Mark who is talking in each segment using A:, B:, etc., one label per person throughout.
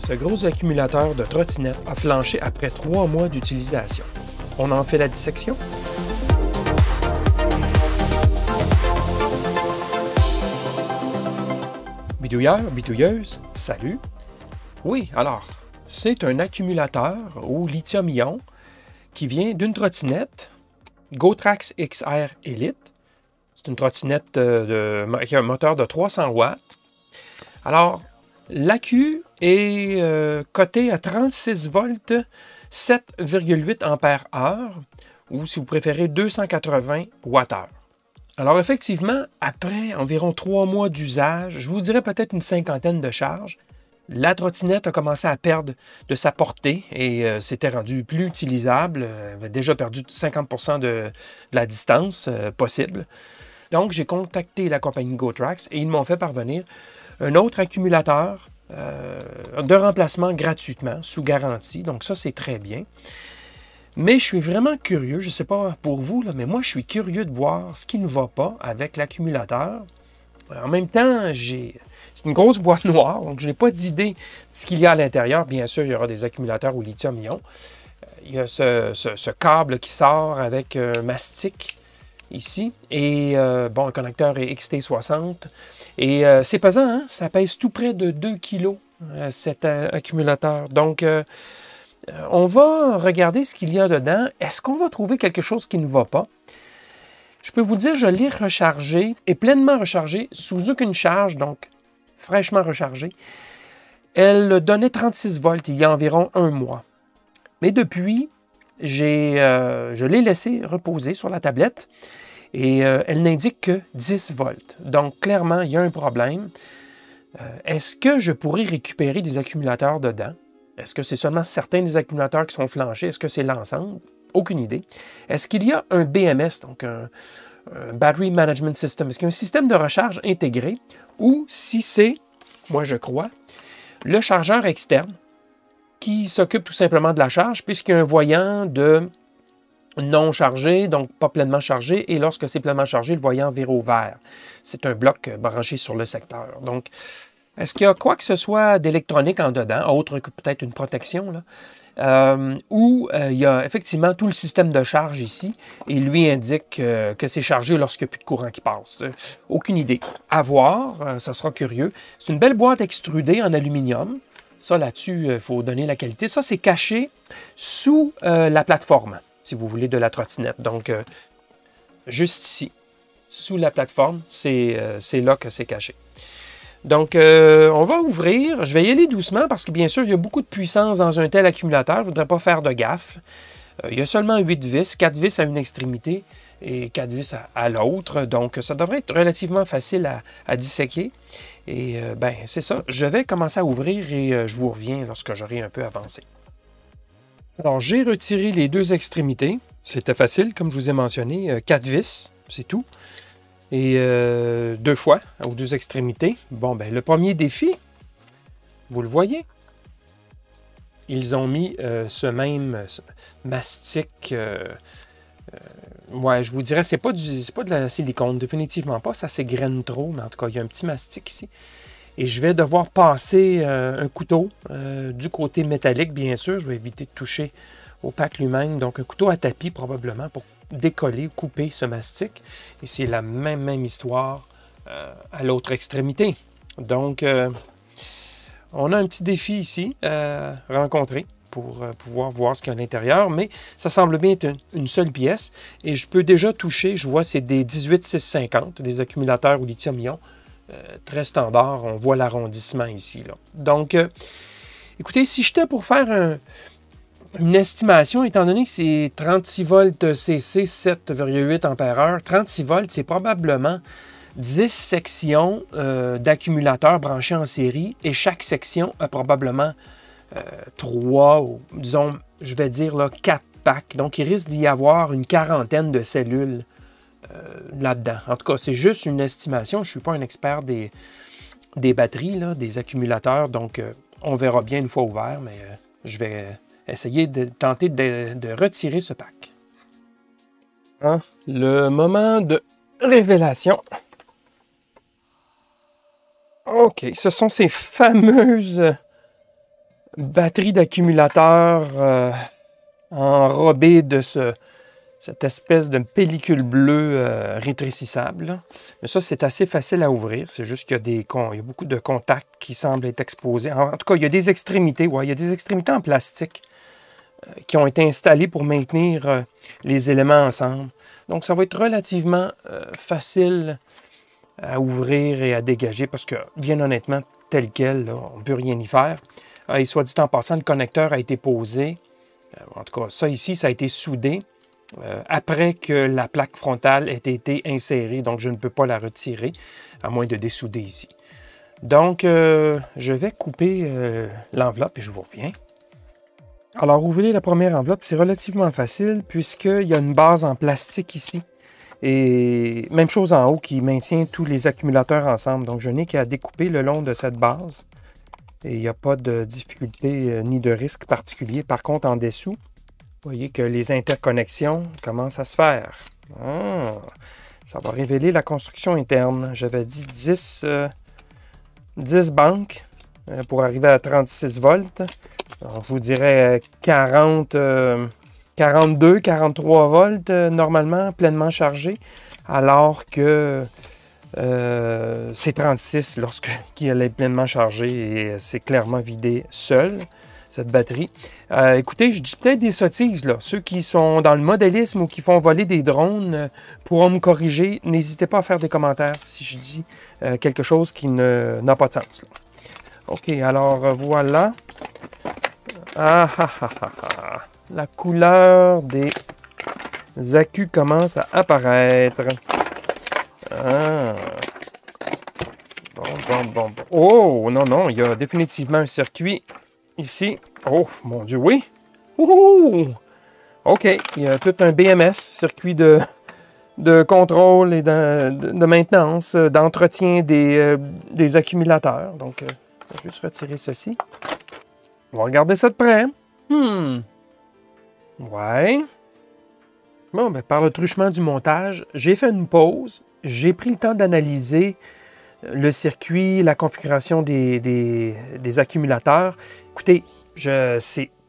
A: Ce gros accumulateur de trottinette a flanché après 3 mois d'utilisation. On en fait la dissection? Bidouilleur, bidouilleuse, salut! Oui, alors, c'est un accumulateur au lithium-ion qui vient d'une trottinette GoTrax XR Elite. C'est une trottinette avec un moteur de 300 watts. Alors, l'accu est coté à 36 volts, 7,8 ampères-heure, ou si vous préférez, 280 Wh. Alors effectivement, après environ 3 mois d'usage, je vous dirais peut-être une cinquantaine de charges, la trottinette a commencé à perdre de sa portée et s'était rendue plus utilisable. Elle avait déjà perdu 50% de la distance possible. Donc, j'ai contacté la compagnie GoTrax et ils m'ont fait parvenir un autre accumulateur de remplacement gratuitement, sous garantie. Donc ça, c'est très bien. Mais je suis vraiment curieux, je ne sais pas pour vous, là, mais moi, je suis curieux de voir ce qui ne va pas avec l'accumulateur. En même temps, c'est une grosse boîte noire, donc je n'ai pas d'idée de ce qu'il y a à l'intérieur. Bien sûr, il y aura des accumulateurs au lithium-ion. Il y a ce câble qui sort avec un mastic ici, et bon, un connecteur XT60. Et c'est pesant, hein? Ça pèse tout près de 2 kg, cet accumulateur. Donc, on va regarder ce qu'il y a dedans. Est-ce qu'on va trouver quelque chose qui ne va pas? Je peux vous dire, je l'ai rechargé et pleinement rechargé, sous aucune charge, donc fraîchement rechargé. Elle donnait 36 volts il y a environ 1 mois. Mais depuis, je l'ai laissé reposer sur la tablette et elle n'indique que 10 volts. Donc, clairement, il y a un problème. Est-ce que je pourrais récupérer des accumulateurs dedans? Est-ce que c'est seulement certains des accumulateurs qui sont flanchés? Est-ce que c'est l'ensemble? Aucune idée. Est-ce qu'il y a un BMS, donc un Battery Management System? Est-ce qu'il y a un système de recharge intégré? Ou si c'est, moi je crois, le chargeur externe qui s'occupe tout simplement de la charge, puisqu'il y a un voyant de non chargé, donc pas pleinement chargé, et lorsque c'est pleinement chargé, le voyant vire au vert. C'est un bloc branché sur le secteur. Donc, est-ce qu'il y a quoi que ce soit d'électronique en dedans, autre que peut-être une protection, là, où il y a effectivement tout le système de charge ici, et lui indique que c'est chargé lorsqu'il n'y a plus de courant qui passe. Aucune idée. À voir, ça sera curieux. C'est une belle boîte extrudée en aluminium. Ça, là-dessus, il faut donner la qualité. Ça, c'est caché sous la plateforme, si vous voulez, de la trottinette. Donc, juste ici, sous la plateforme, c'est là que c'est caché. Donc, on va ouvrir. Je vais y aller doucement parce que, bien sûr, il y a beaucoup de puissance dans un tel accumulateur. Je ne voudrais pas faire de gaffe. Il y a seulement 8 vis, 4 vis à une extrémité et 4 vis à l'autre. Donc, ça devrait être relativement facile à disséquer. Et, ben, c'est ça. Je vais commencer à ouvrir et je vous reviens lorsque j'aurai un peu avancé. Alors, j'ai retiré les 2 extrémités. C'était facile, comme je vous ai mentionné. 4 vis, c'est tout. Et 2 fois aux 2 extrémités. Bon, ben le premier défi, vous le voyez. Ils ont mis ce même mastic. Ouais, je vous dirais, c'est pas de la silicone, définitivement pas. Ça s'égrène trop, mais en tout cas, il y a un petit mastic ici. Et je vais devoir passer un couteau du côté métallique, bien sûr. Je vais éviter de toucher au pack lui-même. Donc, un couteau à tapis, probablement, pour décoller, couper ce mastic. Et c'est la même histoire à l'autre extrémité. Donc, on a un petit défi ici à rencontrer pour pouvoir voir ce qu'il y a à l'intérieur, mais ça semble bien être une seule pièce. Et je peux déjà toucher, je vois, c'est des 18650, des accumulateurs au lithium-ion, très standard. On voit l'arrondissement ici, là. Donc, écoutez, si j'étais pour faire une estimation, étant donné que c'est 36 volts CC, 7,8 ampères-heure, 36 volts, c'est probablement 10 sections d'accumulateurs branchés en série et chaque section a probablement 3, ou disons, je vais dire là, 4 packs. Donc, il risque d'y avoir une quarantaine de cellules là-dedans. En tout cas, c'est juste une estimation. Je ne suis pas un expert des batteries, là, des accumulateurs, donc on verra bien une fois ouvert, mais je vais essayer de tenter de retirer ce pack. Hein? Le moment de révélation. OK, ce sont ces fameuses batterie d'accumulateur enrobée de cette espèce de pellicule bleue rétrécissable. Là. Mais ça, c'est assez facile à ouvrir. C'est juste qu'il y a beaucoup de contacts qui semblent être exposés. En tout cas, il y a des extrémités. Ouais, il y a des extrémités en plastique qui ont été installées pour maintenir les éléments ensemble. Donc, ça va être relativement facile à ouvrir et à dégager parce que, bien honnêtement, tel quel, là, on ne peut rien y faire. Et soit dit en passant, le connecteur a été posé. En tout cas, ça ici, ça a été soudé après que la plaque frontale ait été insérée. Donc, je ne peux pas la retirer, à moins de dessouder ici. Donc, je vais couper l'enveloppe et je vous reviens. Alors, ouvrir la première enveloppe, c'est relativement facile puisqu'il y a une base en plastique ici. Et même chose en haut qui maintient tous les accumulateurs ensemble. Donc, je n'ai qu'à découper le long de cette base. Et il n'y a pas de difficulté ni de risque particulier. Par contre, en dessous, vous voyez que les interconnexions commencent à se faire. Ah, ça va révéler la construction interne. J'avais dit 10 banques pour arriver à 36 volts. Alors, je vous dirais 42, 43 volts normalement, pleinement chargé, alors que c'est 36 lorsqu'il est pleinement chargé et c'est clairement vidé seul, cette batterie. Écoutez, je dis peut-être des sottises, là. Ceux qui sont dans le modélisme ou qui font voler des drones pourront me corriger. N'hésitez pas à faire des commentaires si je dis quelque chose qui n'a pas de sens. Là. OK, alors voilà. La couleur des accus commence à apparaître. Bon. Oh, non, il y a définitivement un circuit ici. Oh, mon Dieu, oui. OK, il y a tout un BMS, circuit de contrôle et de maintenance, d'entretien des accumulateurs. Donc, je vais juste retirer ceci. On va regarder ça de près. Ouais. Bon, ben, par le truchement du montage, j'ai fait une pause. J'ai pris le temps d'analyser le circuit, la configuration des accumulateurs. Écoutez,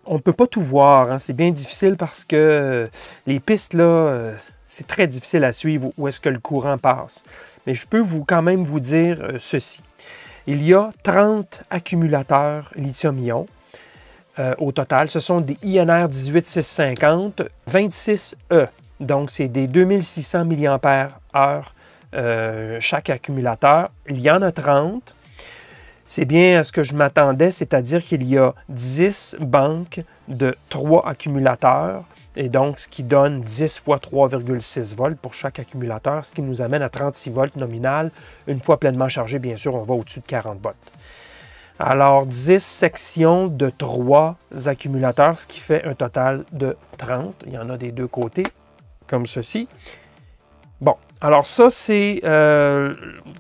A: on ne peut pas tout voir. Hein. C'est bien difficile parce que les pistes, là, c'est très difficile à suivre où est-ce que le courant passe. Mais je peux quand même vous dire ceci. Il y a 30 accumulateurs lithium-ion. Au total, ce sont des INR 18650 26E. Donc, c'est des 2600 mAh chaque accumulateur. Il y en a 30. C'est bien à ce que je m'attendais, c'est-à-dire qu'il y a 10 banques de 3 accumulateurs, et donc ce qui donne 10 fois 3,6 volts pour chaque accumulateur, ce qui nous amène à 36 volts nominal. Une fois pleinement chargé, bien sûr, on va au-dessus de 40 volts. Alors, 10 sections de 3 accumulateurs, ce qui fait un total de 30. Il y en a des deux côtés, comme ceci. Bon, alors ça, c'est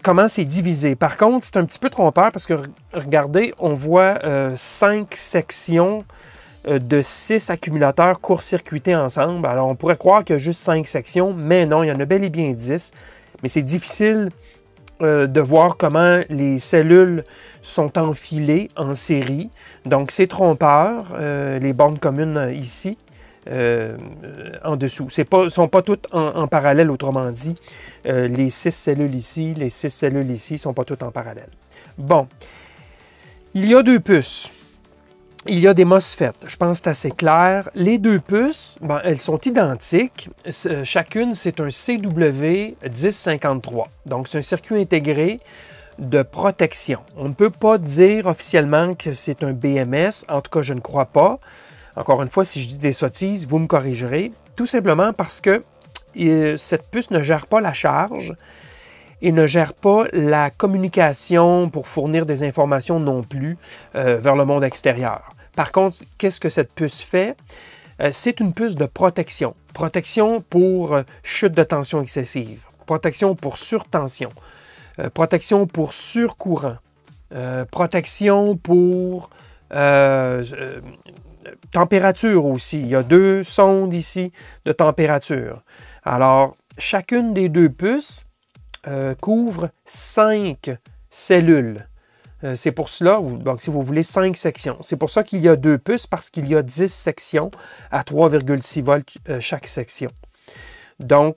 A: comment c'est divisé. Par contre, c'est un petit peu trompeur parce que, regardez, on voit 5 sections de 6 accumulateurs court-circuités ensemble. Alors, on pourrait croire qu'il y a juste 5 sections, mais non, il y en a bel et bien 10. Mais c'est difficile de voir comment les cellules sont enfilées en série. Donc, c'est trompeur, les bornes communes ici, en dessous. Ils ne sont pas toutes en parallèle, autrement dit. Les 6 cellules ici, les 6 cellules ici ne sont pas toutes en parallèle. Bon, il y a 2 puces. Il y a des MOSFET, je pense que c'est assez clair. Les 2 puces, ben, elles sont identiques. Chacune, c'est un CW1053. Donc, c'est un circuit intégré de protection. On ne peut pas dire officiellement que c'est un BMS. En tout cas, je ne crois pas. Encore une fois, si je dis des sottises, vous me corrigerez. Tout simplement parce que cette puce ne gère pas la charge et ne gère pas la communication pour fournir des informations non plus vers le monde extérieur. Par contre, qu'est-ce que cette puce fait? C'est une puce de protection. Protection pour chute de tension excessive, protection pour surtension, protection pour surcourant, protection pour température aussi. Il y a 2 sondes ici de température. Alors, chacune des 2 puces couvre 5 cellules C'est pour cela, donc si vous voulez, 5 sections. C'est pour ça qu'il y a 2 puces, parce qu'il y a 10 sections à 3,6 volts chaque section. Donc,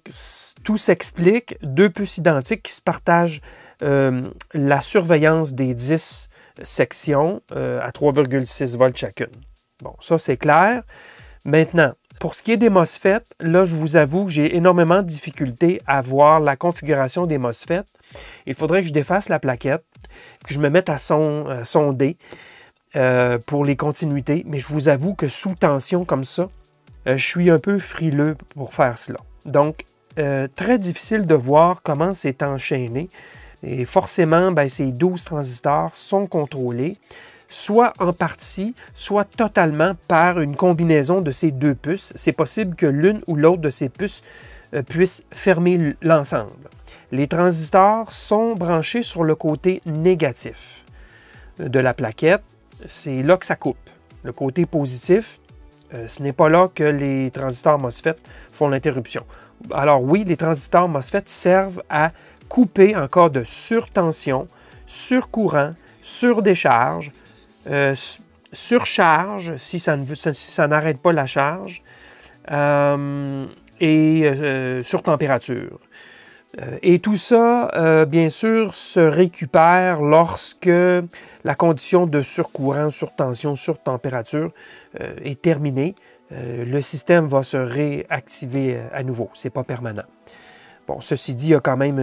A: tout s'explique. 2 puces identiques qui se partagent la surveillance des 10 sections à 3,6 volts chacune. Bon, ça c'est clair. Maintenant, pour ce qui est des MOSFET, là, je vous avoue que j'ai énormément de difficultés à voir la configuration des MOSFET. Il faudrait que je défasse la plaquette, que je me mette à sonder pour les continuités. Mais je vous avoue que sous tension comme ça, je suis un peu frileux pour faire cela. Donc, très difficile de voir comment c'est enchaîné. Et forcément, ben, ces 12 transistors sont contrôlés, soit en partie, soit totalement par une combinaison de ces 2 puces. C'est possible que l'une ou l'autre de ces puces puisse fermer l'ensemble. Les transistors sont branchés sur le côté négatif de la plaquette. C'est là que ça coupe. Le côté positif, ce n'est pas là que les transistors MOSFET font l'interruption. Alors oui, les transistors MOSFET servent à couper en cas de surtension, surcourant, surdécharge, surcharge si ça n'arrête pas la charge et surtempérature. Et tout ça, bien sûr, se récupère lorsque la condition de surcourant, surtension, surtempérature est terminée. Le système va se réactiver à nouveau. Ce n'est pas permanent. Bon, ceci dit, il y a quand même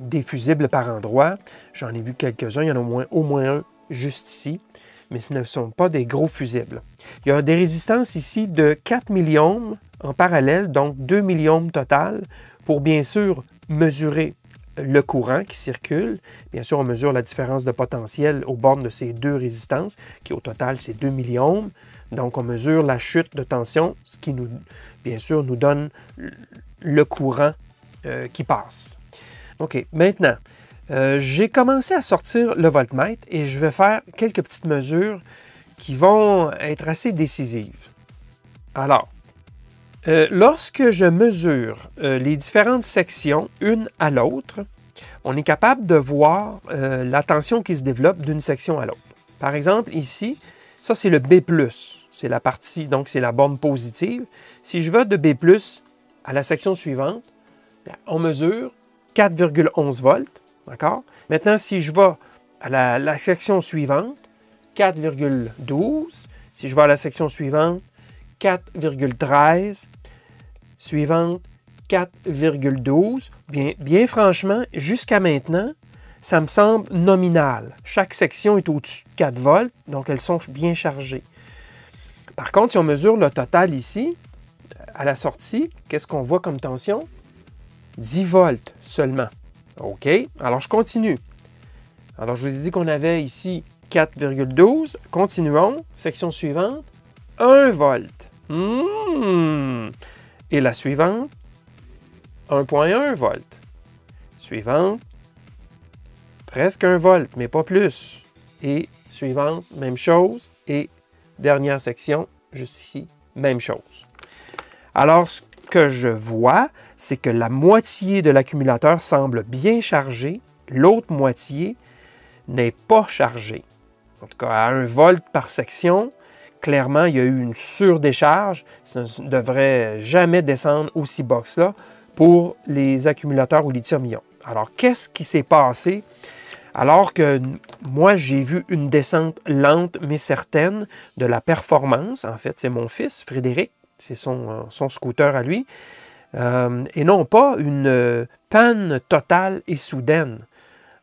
A: des fusibles par endroit. J'en ai vu quelques-uns. Il y en a au moins un juste ici. Mais ce ne sont pas des gros fusibles. Il y a des résistances ici de 4 milliohms en parallèle, donc 2 milliohms total, pour bien sûr mesurer le courant qui circule. Bien sûr, on mesure la différence de potentiel aux bornes de ces 2 résistances, qui au total, c'est 2 milliohms. Donc, on mesure la chute de tension, ce qui, bien sûr, nous donne le courant qui passe. OK, maintenant, j'ai commencé à sortir le voltmètre et je vais faire quelques petites mesures qui vont être assez décisives. Alors, lorsque je mesure les différentes sections une à l'autre, on est capable de voir la tension qui se développe d'une section à l'autre. Par exemple, ici, ça c'est le B+, c'est la partie, donc c'est la borne positive. Si je vais de B+, à la section suivante, on mesure 4,11 volts. D'accord? Maintenant, si je vais à la section suivante, 4,12. Si je vais à la section suivante, 4,13. Suivante, 4,12. Bien franchement, jusqu'à maintenant, ça me semble nominal. Chaque section est au-dessus de 4 volts, donc elles sont bien chargées. Par contre, si on mesure le total ici, à la sortie, qu'est-ce qu'on voit comme tension? 10 volts seulement. OK, alors je continue. Alors, je vous ai dit qu'on avait ici 4,12. Continuons. Section suivante, 1 volt. Et la suivante, 1,1 volt. Suivante, presque 1 volt, mais pas plus. Et suivante, même chose. Et dernière section, juste ici, même chose. Alors, ce que je vois, c'est que la moitié de l'accumulateur semble bien chargée, l'autre moitié n'est pas chargée. En tout cas, à 1 volt par section, clairement, il y a eu une surdécharge. Ça ne devrait jamais descendre aussi bas que cela pour les accumulateurs au lithium-ion. Alors, qu'est-ce qui s'est passé? Alors que moi, j'ai vu une descente lente mais certaine de la performance. En fait, c'est mon fils, Frédéric, c'est son scooter à lui. Et non pas une panne totale et soudaine.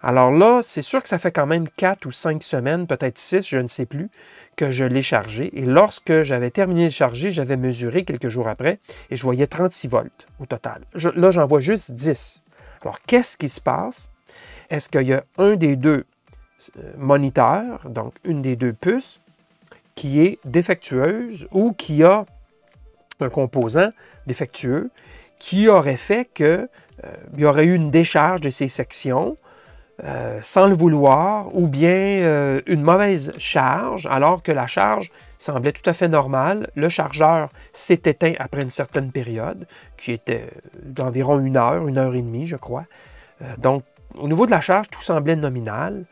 A: Alors là, c'est sûr que ça fait quand même 4 ou 5 semaines, peut-être 6, je ne sais plus, que je l'ai chargé. Et lorsque j'avais terminé de charger, j'avais mesuré quelques jours après et je voyais 36 volts au total. Là, j'en vois juste 10. Alors, qu'est-ce qui se passe? Est-ce qu'il y a un des 2 moniteurs, donc une des 2 puces, qui est défectueuse ou qui a un composant défectueux qui aurait fait qu'il y aurait eu une décharge de ces sections sans le vouloir ou bien une mauvaise charge alors que la charge semblait tout à fait normale. Le chargeur s'est éteint après une certaine période qui était d'environ 1 heure et demie, je crois. Donc, au niveau de la charge, tout semblait nominal.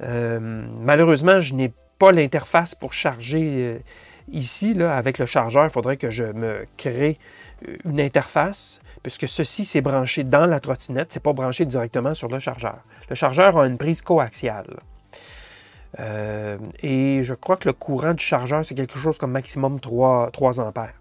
A: Malheureusement, je n'ai pas l'interface pour charger ici, là, avec le chargeur. Il faudrait que je me crée une interface, puisque ceci, c'est branché dans la trottinette. Ce n'est pas branché directement sur le chargeur. Le chargeur a une prise coaxiale. Et je crois que le courant du chargeur, c'est quelque chose comme maximum 3 ampères.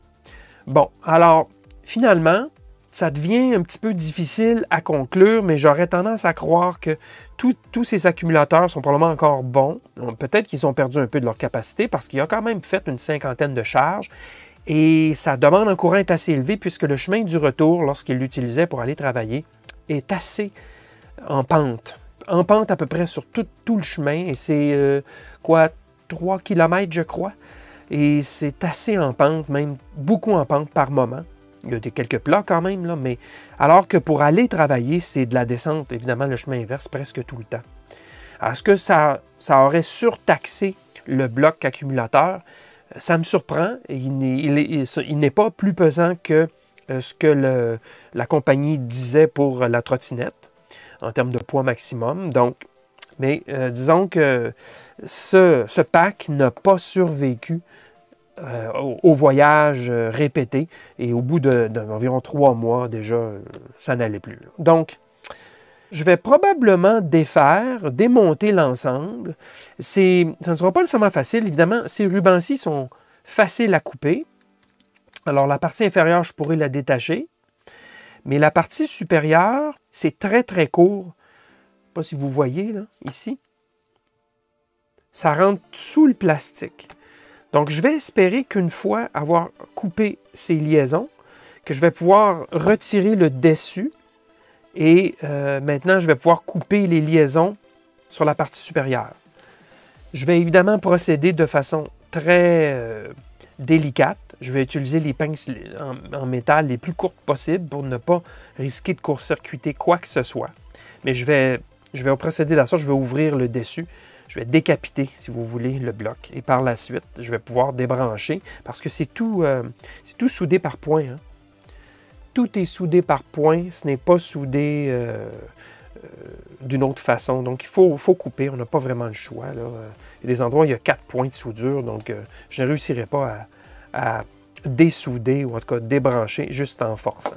A: Bon, alors, finalement, ça devient un petit peu difficile à conclure, mais j'aurais tendance à croire que tous ces accumulateurs sont probablement encore bons. Peut-être qu'ils ont perdu un peu de leur capacité parce qu'il a quand même fait une 50aine de charges et sa demande en courant est assez élevée puisque le chemin du retour, lorsqu'il l'utilisait pour aller travailler, est assez en pente. En pente à peu près sur tout le chemin et c'est 3 km je crois. Et c'est assez en pente, même beaucoup en pente par moment. Il y a quelques plats quand même, là, mais alors que pour aller travailler, c'est de la descente, évidemment, le chemin inverse presque tout le temps. Est-ce que ça aurait surtaxé le bloc accumulateur? Ça me surprend. Il n'est pas plus pesant que ce que la compagnie disait pour la trottinette, en termes de poids maximum. Donc, mais disons que ce pack n'a pas survécu au voyage répété et au bout d'environ 3 mois déjà, ça n'allait plus. Donc, je vais probablement démonter l'ensemble. Ça ne sera pas nécessairement facile. Évidemment, ces rubans-ci sont faciles à couper. Alors, la partie inférieure, je pourrais la détacher. Mais la partie supérieure, c'est très, très court. Je ne sais pas si vous voyez, là, ici. Ça rentre sous le plastique. Donc, je vais espérer qu'une fois avoir coupé ces liaisons, que je vais pouvoir retirer le dessus et maintenant, je vais pouvoir couper les liaisons sur la partie supérieure. Je vais évidemment procéder de façon très délicate. Je vais utiliser les pinces en métal les plus courtes possibles pour ne pas risquer de court-circuiter quoi que ce soit. Mais je vais procéder de ça, je vais ouvrir le dessus. Je vais décapiter, si vous voulez, le bloc. Et par la suite, je vais pouvoir débrancher parce que c'est tout soudé par point. Hein. Tout est soudé par point. Ce n'est pas soudé d'une autre façon. Donc, il faut couper. On n'a pas vraiment le choix. Là. Il y a des endroits où il y a 4 points de soudure. Donc, je ne réussirai pas à dessouder ou en tout cas débrancher juste en forçant.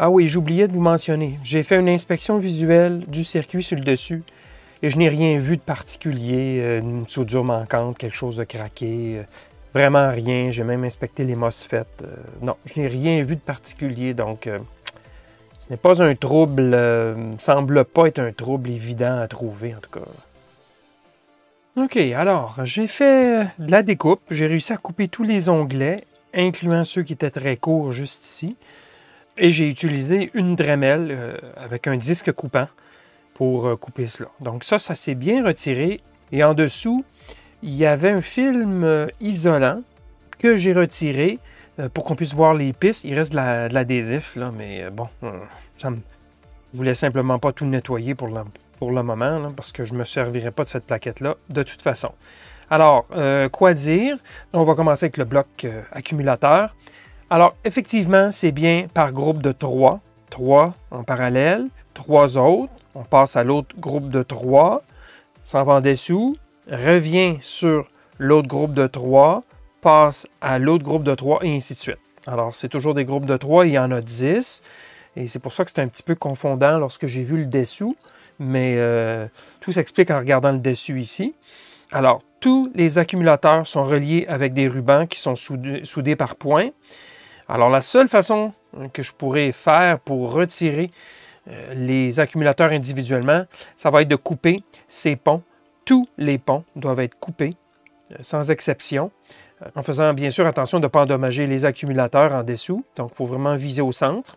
A: Ah oui, j'oubliais de vous mentionner. J'ai fait une inspection visuelle du circuit sur le dessus. Et je n'ai rien vu de particulier, une soudure manquante, quelque chose de craqué, vraiment rien. J'ai même inspecté les MOSFET. Non, je n'ai rien vu de particulier, donc ce n'est pas un trouble, semble pas être un trouble évident à trouver en tout cas. OK, alors, j'ai fait de la découpe. J'ai réussi à couper tous les onglets, incluant ceux qui étaient très courts juste ici. Et j'ai utilisé une Dremel avec un disque coupant pour couper cela. Donc ça s'est bien retiré. Et en dessous, il y avait un film isolant que j'ai retiré pour qu'on puisse voir les pistes. Il reste de l'adhésif, là, mais bon, je voulais simplement pas tout nettoyer pour le moment, là, parce que je ne me servirais pas de cette plaquette-là de toute façon. Alors, quoi dire? On va commencer avec le bloc accumulateur. Alors, effectivement, c'est bien par groupe de 3. 3 en parallèle, 3 autres. On passe à l'autre groupe de 3, s'en va en dessous, revient sur l'autre groupe de 3, passe à l'autre groupe de 3 et ainsi de suite. Alors, c'est toujours des groupes de 3, il y en a 10. Et c'est pour ça que c'est un petit peu confondant lorsque j'ai vu le dessous. Mais tout s'explique en regardant le dessus ici. Alors, tous les accumulateurs sont reliés avec des rubans qui sont soudés par points. Alors, la seule façon que je pourrais faire pour retirer les accumulateurs individuellement, ça va être de couper ces ponts. Tous les ponts doivent être coupés, sans exception, en faisant bien sûr attention de ne pas endommager les accumulateurs en dessous. Donc, il faut vraiment viser au centre.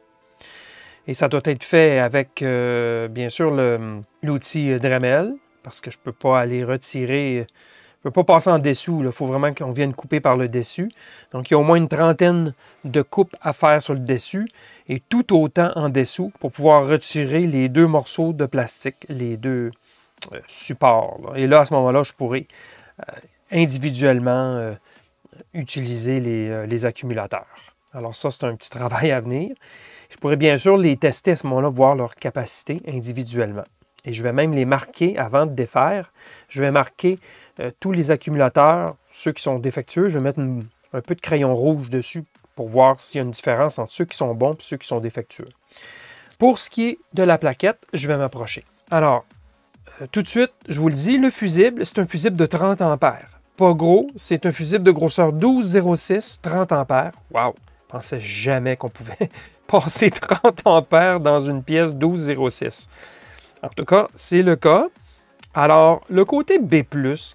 A: Et ça doit être fait avec, bien sûr, l'outil Dremel, parce que je ne peux pas aller retirer, je ne peux pas passer en dessous. Il faut vraiment qu'on vienne couper par le dessus. Donc, il y a au moins une trentaine de coupes à faire sur le dessus et tout autant en dessous pour pouvoir retirer les 2 morceaux de plastique, les 2 supports. Là. Et là, à ce moment-là, je pourrais individuellement utiliser les accumulateurs. Alors ça, c'est un petit travail à venir. Je pourrais bien sûr les tester à ce moment-là, voir leur capacité individuellement. et je vais même les marquer avant de défaire. Je vais marquer tous les accumulateurs, ceux qui sont défectueux. Je vais mettre un peu de crayon rouge dessus pour voir s'il y a une différence entre ceux qui sont bons et ceux qui sont défectueux. Pour ce qui est de la plaquette, je vais m'approcher. Alors, tout de suite, je vous le dis, le fusible, c'est un fusible de 30 ampères. Pas gros, c'est un fusible de grosseur 12,06, 30 ampères. Wow! Je ne pensais jamais qu'on pouvait passer 30 ampères dans une pièce 12,06. En tout cas, c'est le cas. Alors, le côté B+,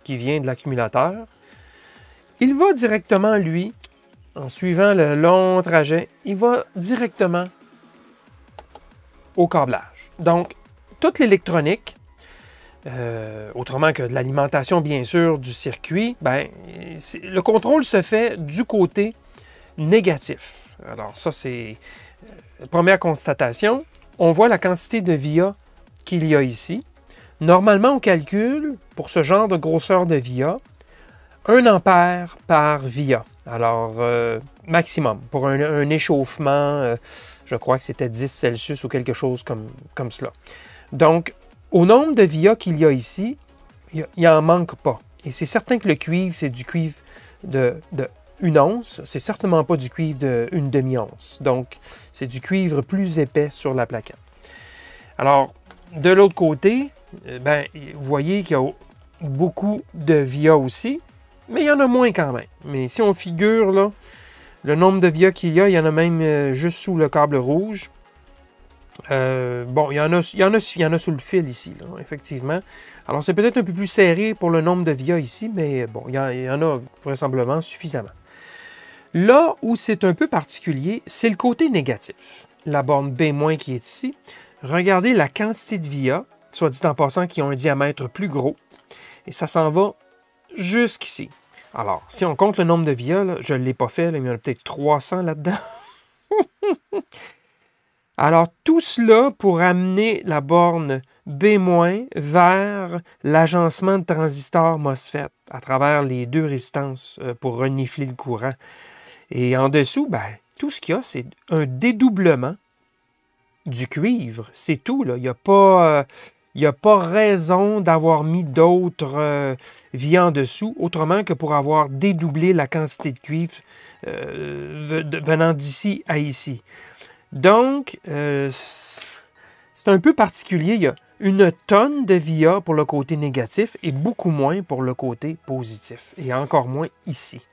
A: qui vient de l'accumulateur, il va directement, lui, en suivant le long trajet, il va directement au câblage. Donc, toute l'électronique, autrement que de l'alimentation, bien sûr, du circuit, ben, le contrôle se fait du côté négatif. Alors, ça, c'est la première constatation. On voit la quantité de via qu'il y a ici. Normalement, on calcule, pour ce genre de grosseur de via, 1 ampère par via. Alors, maximum. Pour un échauffement, je crois que c'était 10 Celsius ou quelque chose comme cela. Donc, au nombre de via qu'il y a ici, il n'en manque pas. Et c'est certain que le cuivre, c'est du cuivre de 1 once. C'est certainement pas du cuivre de 1 demi-once. Donc, c'est du cuivre plus épais sur la plaquette. Alors, de l'autre côté, ben, vous voyez qu'il y a beaucoup de via aussi, mais il y en a moins quand même. Mais si on figure là, le nombre de via qu'il y en a même juste sous le câble rouge. Bon, il y en a sous le fil ici, là, effectivement. Alors, c'est peut-être un peu plus serré pour le nombre de via ici, mais bon, il y en a vraisemblablement suffisamment. Là où c'est un peu particulier, c'est le côté négatif. La borne B- qui est ici. Regardez la quantité de via, soit dit en passant, qui ont un diamètre plus gros. Et ça s'en va jusqu'ici. Alors, si on compte le nombre de via, là, je ne l'ai pas fait, là, il y en a peut-être 300 là-dedans. Alors, tout cela pour amener la borne B- vers l'agencement de transistors MOSFET à travers les 2 résistances pour renifler le courant. Et en dessous, ben, tout ce qu'il y a, c'est un dédoublement du cuivre. C'est tout, là. Il n'y a pas raison d'avoir mis d'autres vias en dessous, autrement que pour avoir dédoublé la quantité de cuivre venant d'ici à ici. Donc, c'est un peu particulier. Il y a 1 tonne de via pour le côté négatif et beaucoup moins pour le côté positif. Et encore moins ici.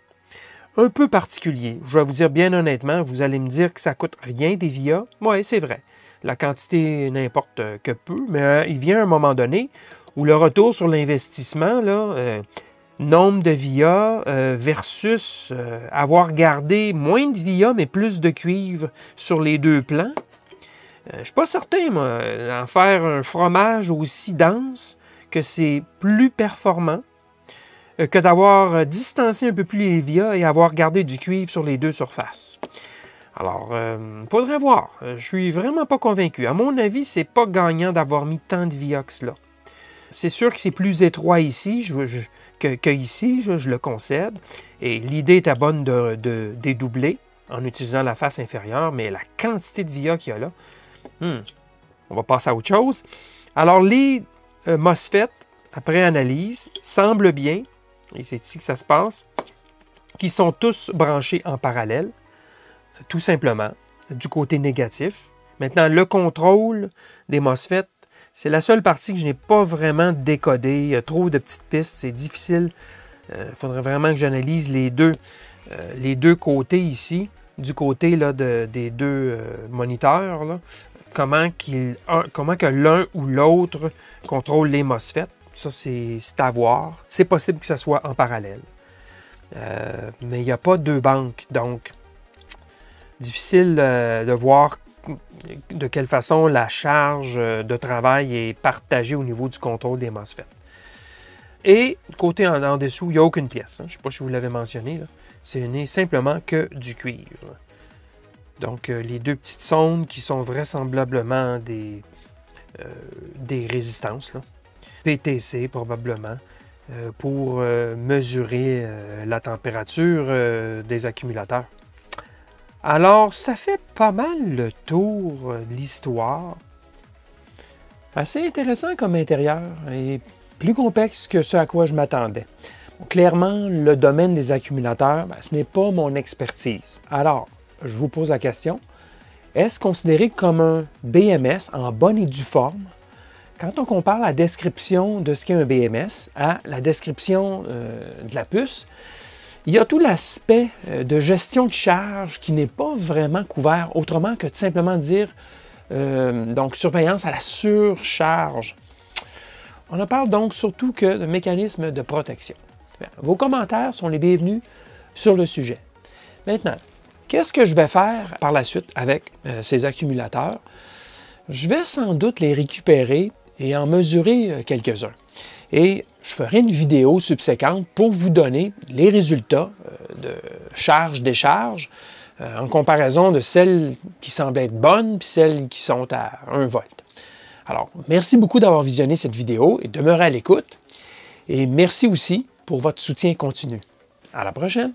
A: Un peu particulier. Je vais vous dire bien honnêtement, vous allez me dire que ça ne coûte rien des via. Oui, c'est vrai. La quantité n'importe que peu, mais il vient un moment donné où le retour sur l'investissement, nombre de via versus avoir gardé moins de via mais plus de cuivre sur les 2 plans. Je ne suis pas certain, moi, d'en faire un fromage aussi dense que c'est plus performant que d'avoir distancé un peu plus les via et avoir gardé du cuivre sur les 2 surfaces. Alors, il faudrait voir. Je suis vraiment pas convaincu. À mon avis, c'est pas gagnant d'avoir mis tant de via que cela. C'est sûr que c'est plus étroit ici que ici, je le concède. Et l'idée était bonne de dédoubler en utilisant la face inférieure, mais la quantité de via qu'il y a là, on va passer à autre chose. Alors, les MOSFET, après analyse, semblent bien, et c'est ici que ça se passe, qui sont tous branchés en parallèle, tout simplement, du côté négatif. Maintenant, le contrôle des MOSFET, c'est la seule partie que je n'ai pas vraiment décodée. Il y a trop de petites pistes, c'est difficile. Il faudrait vraiment que j'analyse les deux côtés ici, du côté là, des 2 moniteurs, là, comment que l'un ou l'autre contrôle les MOSFET. Ça, c'est à voir. C'est possible que ça soit en parallèle. Mais il n'y a pas 2 banques, donc difficile de voir de quelle façon la charge de travail est partagée au niveau du contrôle des MOSFET. Et côté en dessous, il n'y a aucune pièce. Je ne sais pas si vous l'avez mentionné. Ce n'est simplement que du cuivre. Donc, les 2 petites sondes qui sont vraisemblablement des résistances, là. PTC probablement, pour mesurer la température des accumulateurs. Alors, ça fait pas mal le tour de l'histoire. Assez intéressant comme intérieur et plus complexe que ce à quoi je m'attendais. Clairement, le domaine des accumulateurs, ce n'est pas mon expertise. Alors, je vous pose la question, est-ce considéré comme un BMS en bonne et due forme? Quand on compare la description de ce qu'est un BMS à la description de la puce, il y a tout l'aspect de gestion de charge qui n'est pas vraiment couvert autrement que de simplement dire donc surveillance à la surcharge. On ne parle donc surtout que de mécanismes de protection. Bien, vos commentaires sont les bienvenus sur le sujet. Maintenant, qu'est-ce que je vais faire par la suite avec ces accumulateurs? Je vais sans doute les récupérer et en mesurer quelques-uns. Et je ferai une vidéo subséquente pour vous donner les résultats de charge-décharge en comparaison de celles qui semblent être bonnes puis celles qui sont à 1 volt. Alors, merci beaucoup d'avoir visionné cette vidéo et demeurez à l'écoute. Et merci aussi pour votre soutien continu. À la prochaine!